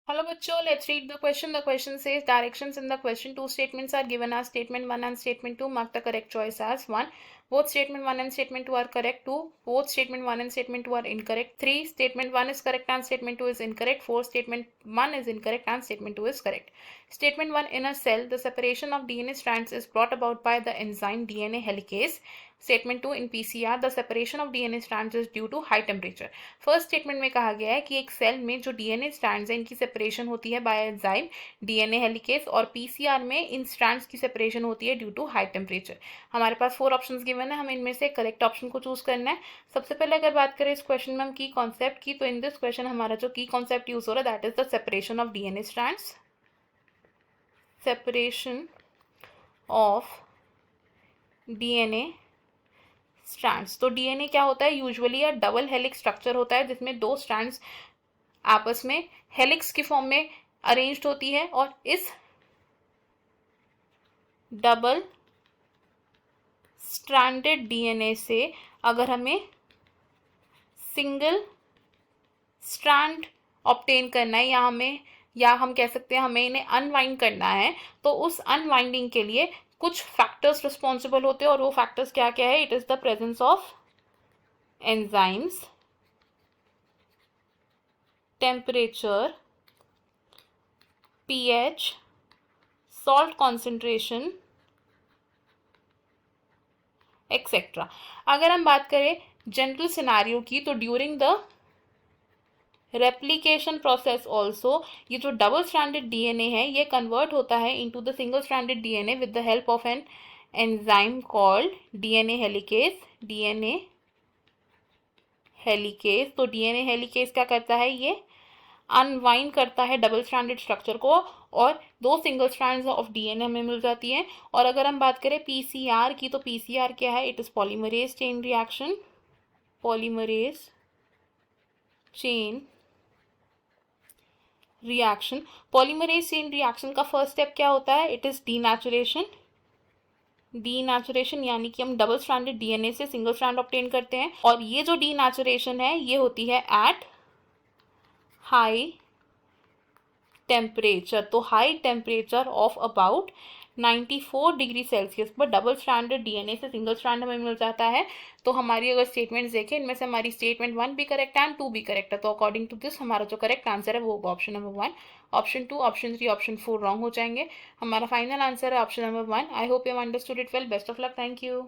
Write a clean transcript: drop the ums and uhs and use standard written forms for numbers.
Hello bachcho, let's read the question. The question says directions in the question. Two statements are given as statement 1 and statement 2. Mark the correct choice as 1. Both statement 1 and statement 2 are correct. 2. Both statement 1 and statement 2 are incorrect. 3. Statement 1 is correct and statement 2 is incorrect. 4. Statement 1 is incorrect and statement 2 is correct. Statement 1, in a cell, the separation of DNA strands is brought about by the enzyme DNA helicase. Statement 2, in PCR, the separation of DNA strands is due to high temperature. First statement में कहा गया है कि एक cell में जो DNA strands हैं इनकी सेपरेशन होती है बाय एंजाइम डीएनए हेलिकेस, और पीसीआर में इन स्ट्रैंड्स की सेपरेशन होती है ड्यू टू हाई टेम्परेचर. हमारे पास 4 ऑप्शंस गिवन है, हमें इनमें से करेक्ट ऑप्शन को चूज करना है. सबसे पहले अगर बात करें इस क्वेश्चन में हम की कॉन्सेप्ट की, तो इन दिस क्वेश्चन हमारा जो की कॉन्सेप्ट यूज हो रहा है that is the separation of DNA strands. Separation of DNA strands. तो डीएनए क्या होता है, यूजुअली अ डबल हेलिक्स स्ट्रक्चर होता है जिसमें दो स्ट्रैंड्स आपस में हेलिक्स की फॉर्म में अरेंज्ड होती है, और इस डबल स्ट्रैंडेड डीएनए से अगर हमें सिंगल स्ट्रैंड ऑब्टेन करना है या हम कह सकते हैं हमें इन्हें अनवाइंड करना है, तो उस अनवाइंडिंग के लिए कुछ फैक्टर्स रिस्पॉन्सिबल होते हैं, और वो फैक्टर्स क्या क्या है. It is the presence of enzymes, temperature, pH, salt concentration, etcetera. अगर हम बात करें जनरल सिनारियो की, तो during the replication process also ये जो डबल स्ट्रैंडेड डीएनए है ये कन्वर्ट होता है into the single stranded DNA with the help of an enzyme called DNA helicase. DNA helicase. तो डीएनए हेलिकेस क्या करता है, ये अनवाइंड करता है डबल स्ट्रैंडेड स्ट्रक्चर को, और दो सिंगल स्ट्रैंड्स ऑफ डीएनए हमें मिल जाती हैं. और अगर हम बात करें पीसीआर की, तो पीसीआर क्या है, it is polymerase chain reaction. Polymerase chain reaction. Polymerase chain reaction का फर्स्ट स्टेप क्या होता है, इट इज डीनेचुरेशन. डीनेचुरेशन यानी कि हम डबल स्ट्रैंडेड डीएनए से सिंगल स्ट्रैंड ऑब्टेन करते हैं, और ये जो डीनेचुरेशन है ये होती है एट हाई टेम्परेचर. तो high temperature of about 94 degree Celsius पर डबल स्ट्रैंडेड डीएनए से सिंगल स्ट्रैंड हमें मिल जाता है. तो हमारी अगर स्टेटमेंट्स देखें, इनमें से हमारी स्टेटमेंट 1 भी करेक्ट है एंड 2 भी करेक्ट है. तो अकॉर्डिंग टू दिस हमारा जो करेक्ट आंसर है वो होगा option number 1. Option 2, option 3, option 4 wrong हो जाएंगे. हमारा फाइनल आंसर है option number 1. I hope you understood it well. Best of luck. Thank you.